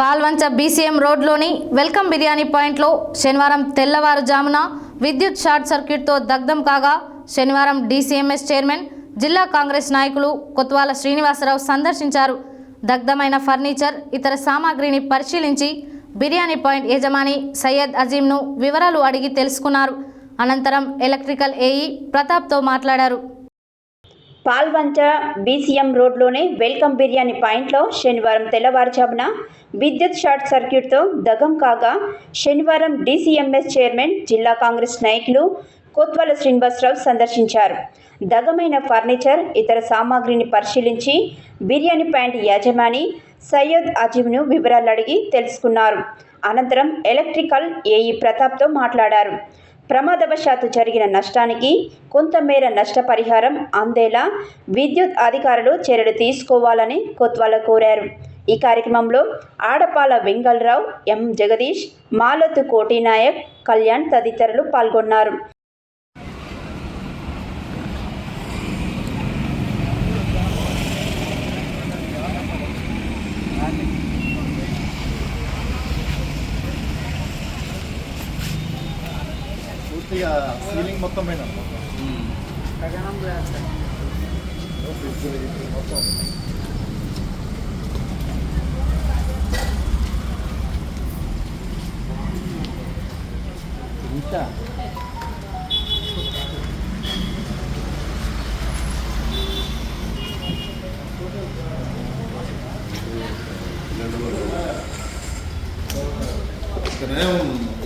Palvancha BCM రోడ్లోని welcome biryani పాయింట్లో శనివారం తెల్లవారుజామున విద్యుత్ షార్ట్ సర్క్యూట్తో దగ్ధం కాగా శనివారం డీసీఎంఎస్ చైర్మన్ జిల్లా కాంగ్రెస్ నాయకులు కొత్వాల శ్రీనివాసరావు సందర్శించారు. దగ్ధమైన ఫర్నిచర్ ఇతర సామాగ్రిని పరిశీలించి బిర్యానీ పాయింట్ యజమాని సయ్యద్ అజీంను వివరాలు అడిగి తెలుసుకున్నారు. అనంతరం ఎలక్ట్రికల్ ఏఈ ప్రతాప్తో మాట్లాడారు. పాల్వంచ బీసీఎం రోడ్లోని వెల్కమ్ బిర్యానీ పాయింట్లో శనివారం తెల్లవారుజామున విద్యుత్ షార్ట్ సర్క్యూట్తో దగం కాగా శనివారం డీసీఎంఎస్ చైర్మన్ జిల్లా కాంగ్రెస్ నాయకులు కొత్వాల శ్రీనివాసరావు సందర్శించారు. దగమైన ఫర్నిచర్ ఇతర సామాగ్రిని పరిశీలించి బిర్యానీ పాయింట్ యజమాని సయ్యద్ అజీంను వివరాలు అడిగి తెలుసుకున్నారు. అనంతరం ఎలక్ట్రికల్ ఏఈ ప్రతాప్తో మాట్లాడారు. ప్రమాదవశాత్తు జరిగిన నష్టానికి కొంతమేర నష్టపరిహారం అందేలా విద్యుత్ అధికారులు చర్యలు తీసుకోవాలని కొత్వాల కోరారు. ఈ కార్యక్రమంలో ఆడపాల వెంగళరావు, ఎం జగదీష్, మాలతు కోటినాయక్, కళ్యాణ్ తదితరులు పాల్గొన్నారు. సీలింగ్ మొత్తం పైన ఇంకా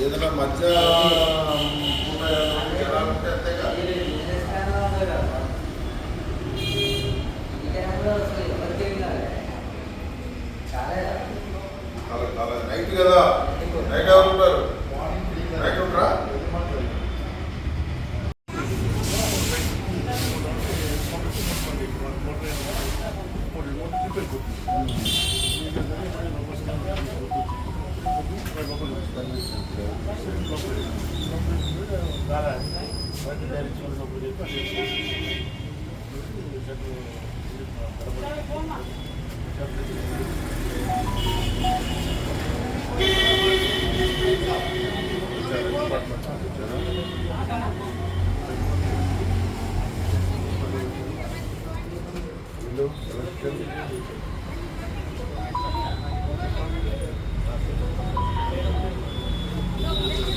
ఏదైనా మధ్య నైట్ కదా, నైట్ ఎవరు ఉంటారు? నైట్ ఉంటారా?